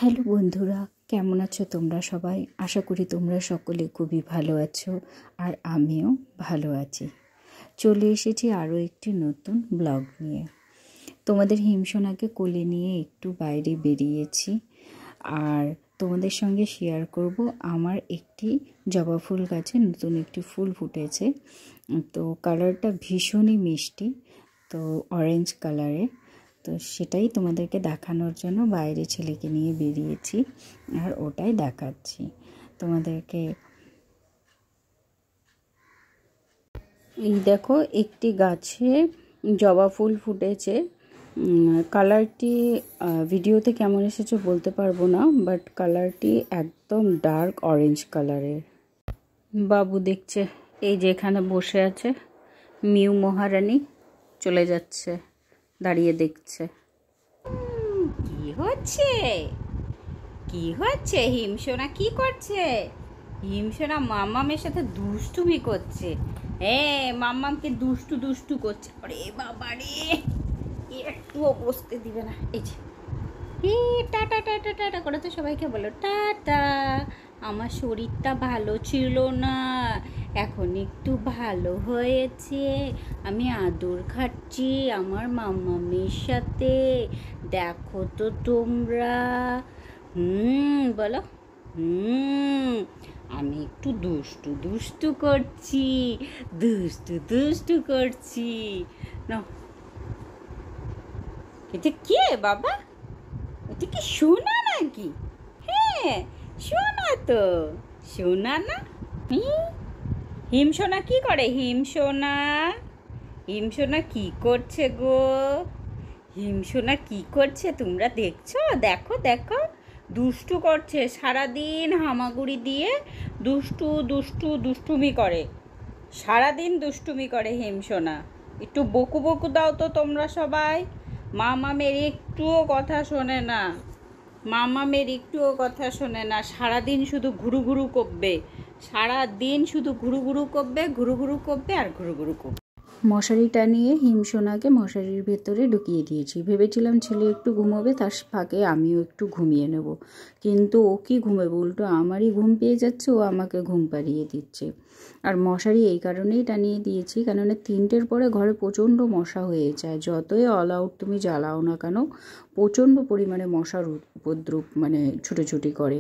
Hello বন্ধুরা, কেমন আছো তোমরা সবাই? আশা করি তোমরা সকলে খুবই ভালো আছো, আর আমিও ভালো আছি। চলে এসেছি আরও একটি নতুন ব্লগ নিয়ে। তোমাদের হিমসোনাকে কোলে নিয়ে একটু বাইরে বেরিয়েছি, আর তোমাদের সঙ্গে শেয়ার করব আমার একটি জবা ফুল গাছে নতুন একটি ফুল ফুটেছে। তো কালারটা ভীষণই মিষ্টি, তো অরেঞ্জ কালারে। তো সেটাই তোমাদেরকে দেখানোর জন্য বাইরে ছেলেকে নিয়ে বেরিয়েছি, আর ওটাই দেখাচ্ছি তোমাদেরকে। এই দেখো, একটি গাছে জবা ফুল ফুটেছে। কালারটি ভিডিওতে কেমন এসেছে বলতে পারবো না, বাট কালারটি একদম ডার্ক অরেঞ্জ কালারের। বাবু দেখছে, এই যে এখানে বসে আছে মিউ মহারানী, চলে যাচ্ছে, দাঁড়িয়ে দেখছে। কি হচ্ছে কি হচ্ছে হিমসোনা কি করছে? হিমসোনা মাম্মামের সাথে দুষ্টুমি করছে। মাম্মামকে দুষ্টু দুষ্টু করছে। আরে বাবা রে, একটুও বসতে দিবে না। এই যে টাটা টাটা টাটা করে তো সবাইকে বলো টাটা। আমার শরীরটা ভালো ছিল না, এখন একটু ভালো হয়েছে। আমি আদর খাচ্ছি আমার মাম্মামের সাথে। দেখো তো তোমরা। বলো। আমি একটু দুষ্টু দুষ্টু করছি, দুষ্টু দুষ্টু করছি না। এটা কে বাবা? এটা কি সোনা নাকি? হ্যাঁ, সোনা তো। সোনা না? হিমসোনা কি করে? হিমসোনা হিমসোনা কি করছে গো? হিমসোনা কি করছে তোমরা দেখছো? দেখো দেখো, দুষ্টু করছে সারাদিন, হামাগুড়ি দিয়ে দুষ্টু দুষ্টু দুষ্টুমি করে। সারাদিন দুষ্টুমি করে হিমসোনা। একটু বকু বকু দাও তো তোমরা সবাই। মামামের একটুও কথা শোনে না, মামামের একটুও কথা শোনে না। সারাদিন শুধু ঘুরু ঘুরু করবে, সারাদিন শুধু ঘুরু ঘুরু করবে, ঘুরু ঘুরু করবে আর ঘুরু ঘুরু করবে। মশারি টানিয়ে হিমসোনাকে মশারির ভেতরে ঢুকিয়ে দিয়েছি। ভেবেছিলাম ছেলে একটু ঘুমোবে, তার ফাঁকে আমিও একটু ঘুমিয়ে নেব, কিন্তু ও কি ঘুমাবে, উল্টো আমারই ঘুম পেয়ে যাচ্ছে, ও আমাকে ঘুম পাড়িয়ে দিচ্ছে। আর মশারি এই কারণেই টানিয়ে দিয়েছি, কেননা 3টের পরে ঘরে প্রচণ্ড মশা হয়ে যায়। যতই অল আউট তুমি জ্বালাও না কেন, প্রচণ্ড পরিমাণে মশার উপদ্রব মানে ছুটোছুটি করে।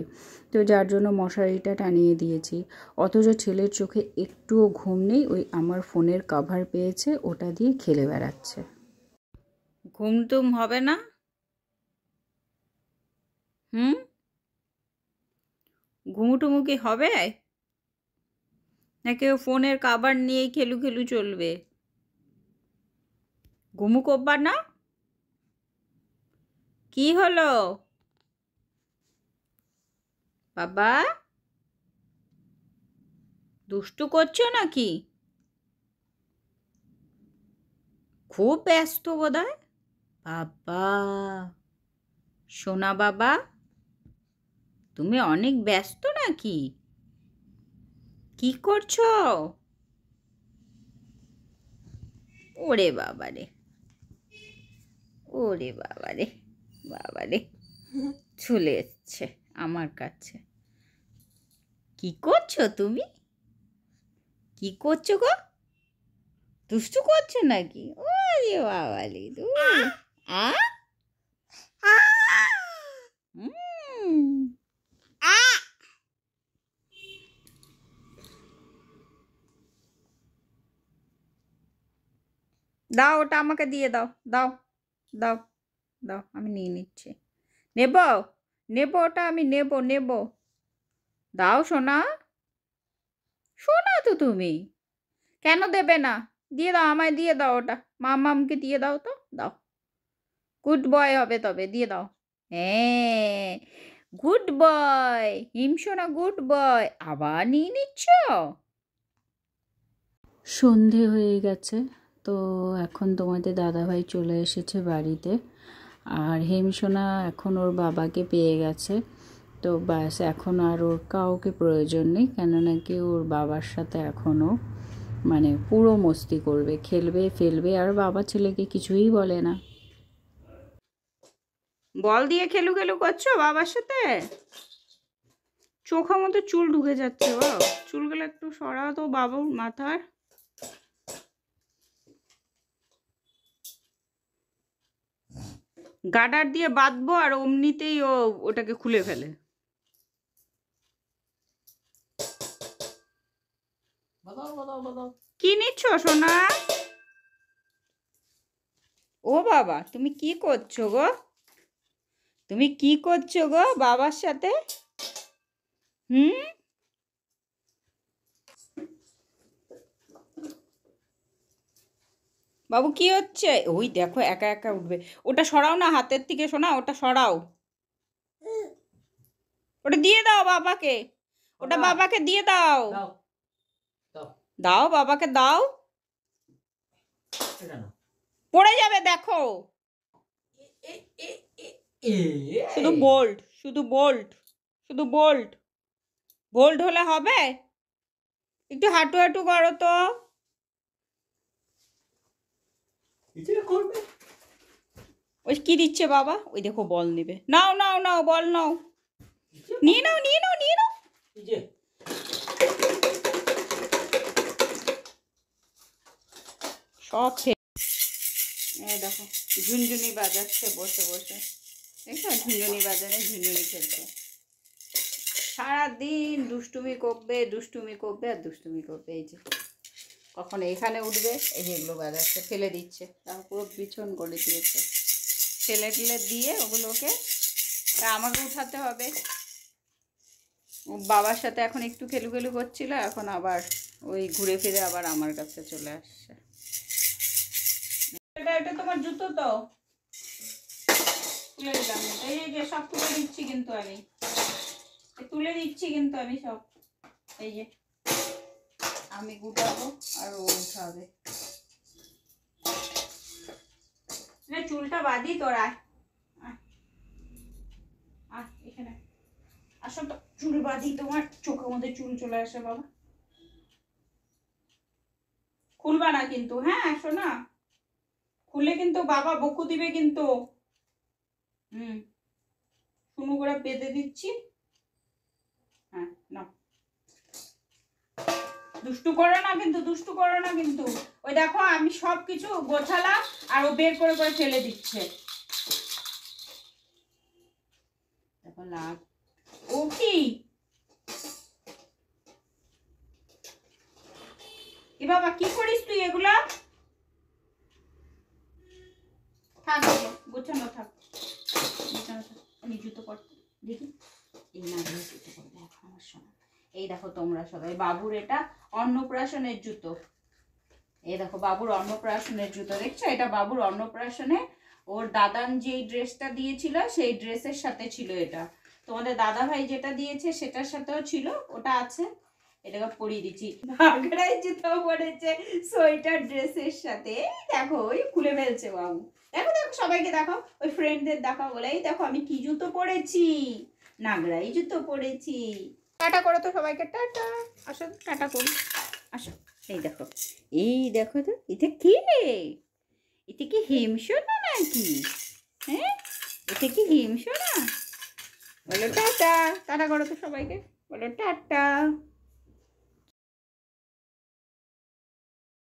তো যার জন্য মশারিটা টানিয়ে দিয়েছি। অথচ ছেলের চোখে একটুও ঘুম নেই, ওই আমার ফোনের কভার পেয়েছে, ওটা দিয়ে খেলে বেড়াচ্ছে। ঘুম টুম হবে না? ঘুমুটুমু কি হবে নাকি ও ফোনের কাভার নিয়েই খেলু খেলু চলবে? ঘুমু করবার না? কি হলো বাবা? দুষ্টু করছো নাকি? খুব ব্যস্ত বোধহয়। বাবা, সোনা বাবা, তুমি অনেক ব্যস্ত নাকি? কি করছো? ওরে বাবারে, ওরে বাবারে, বাবারে, চলে এসছে আমার কাছে। কি করছো তুমি? কি করছো গো? দুষ্টু করছো নাকি? ওরে বাবারে, আ দাও, ওটা আমাকে দিয়ে দাও। দাও দাও দাও, আমি নিয়ে নিচ্ছি। নেব নেব, ওটা আমি নেব নেব। দাও সোনা, সোনা তো তুমি, কেন দেবে না? দিয়ে দাও, আমায় দিয়ে দাও ওটা। মামামকে দিয়ে দাও তো, দাও। গুড বয় হবে তবে, দিয়ে দাও। হ্যাঁ, গুড বয় হিমসোনা, গুড বয়। আবার নিয়ে নিচ্ছ? সন্ধে হয়ে গেছে, তো এখন তোমাদের দাদাভাই চলে এসেছে বাড়িতে, আর হিমসোনা এখন ওর বাবাকে পেয়ে গেছে। তো ব্যাস, এখন আর ওর কাউকে প্রয়োজন নেই, কেননা কি ওর বাবার সাথে এখনও মানে পুরো মস্তি করবে, খেলবে ফেলবে, আর বাবা ছেলেকে কিছুই বলে না। বল দিয়ে খেলু খেলু করছো বাবার সাথে? চোখের মধ্যে চুল ঢুকে যাচ্ছে, বাবা চুলগুলো একটু সরাও তো বাবুর মাথার। গার্ডার দিয়ে বাঁধবো আর অমনিতেই ও ওটাকে খুলে ফেলে। কি নিচ্ছ সোনা? ও বাবা, তুমি কি করছো গো? তুমি কি করছো গো বাবার সাথে? হুম, বাবু কি হচ্ছে? ওই দেখো একা একা উঠবে। ওটা সরাও না হাতের থেকে সোনা, ওটা সরাও। ওটা দিয়ে দাও বাবাকে, ওটা বাবাকে দিয়ে দাও। দাও বাবাকে দাও, পড়ে যাবে দেখো। শুধু বোল্ট, শুধু বোল্ট, শুধু বোল্ট। বোল্ট হলে হবে? একটু হাঁটু হাঁটু করো তো। ওই কি দিচ্ছে বাবা? ওই দেখো বল নেবে। নাও নাও নাও, বল নাও, নিয়ে নাও নিয়ে নাও নিয়ে নাও। সব দেখো ঝুনঝুনি বাজাচ্ছে বসে বসে। দেখো ঝুনঝুনি বাজারে ঝুনঝুনি খেলছে। সারাদিন দুষ্টুমি করবে দুষ্টুমি করবে আর দুষ্টুমি করবে। এই যে কখন এখানে উঠবে, এই যেগুলো বাজাচ্ছে ফেলে দিচ্ছে, তারপর পুরো বিছন করে দিয়েছে। ফেলে টেলে দিয়ে ওগুলোকে আমাকে উঠাতে হবে। বাবার সাথে এখন একটু খেলু খেলু করছিল, এখন আবার ওই ঘুরে ফিরে আবার আমার কাছে চলে আসছে। এটা তোমার জুতো তো তুলে দিলাম। এই যে সব তুলে দিচ্ছি কিন্তু আমি, তুলে দিচ্ছি কিন্তু আমি সব। এই যে আমি গুটাবো আর ও উঠাবে। চুলটা বাঁধি তোরা, এখানে আসো তো, চুল বাঁধি। তোমার চোখের মধ্যে চুল চলে আসে বাবা। খুলবা না কিন্তু, হ্যাঁ আসো না, খুলে কিন্তু বাবা বকু দিবে কিন্তু। শুনু করে বেঁধে দিচ্ছি। হ্যাঁ না, দুষ্টু করো না কিন্তু, দুষ্টু করো না কিন্তু। ওই দেখো আমি সব কিছু গোছালাম আর ও বের করে করে ফেলে দিচ্ছে। দেখো লাভ। ও কি এ বাবা, কি করিস তুই এগুলা? থাক গোছানো থাক, গোছানো থাক। আমি জুতো পরতে দেখি, এই না জুতো পরবে এখন আমার সোনা। এই দেখো তোমরা সবাই, বাবুর এটা অন্নপ্রাশনের জুতো। এই দেখো বাবুর অন্নপ্রাশনের জুতো, দেখছো? এটা বাবুর অন্নপ্রাশনে ওর দাদান যেই ড্রেসটা দিয়েছিল সেই ড্রেসের সাথে ছিল এটা। তোমাদের দাদা ভাই যেটা দিয়েছে সেটার সাথেও ছিল, ওটা আছে। এটাকে পরিয়ে দিচ্ছি। ভাগড়াই জুতো পরেছে সোয়েটার ড্রেসের সাথে। দেখো ওই খুলে ফেলছে বাবু। দেখো দেখো সবাইকে দেখো, ওই ফ্রেন্ডদের দেখা বলে এই দেখো আমি কি জুতো পরেছি, নাগরাই জুতো পরেছি। টাটা করো তো সবাইকে, টাটা। আসো টাটা করি, আসো। এই দেখো, এই দেখো তো, এটা কি রে? এটা কি হিমসোনা নাকি? হ্যাঁ, এটা কি হিমসোনা? বলো টাটা, টাটা করো তো সবাইকে, বলো টাটা।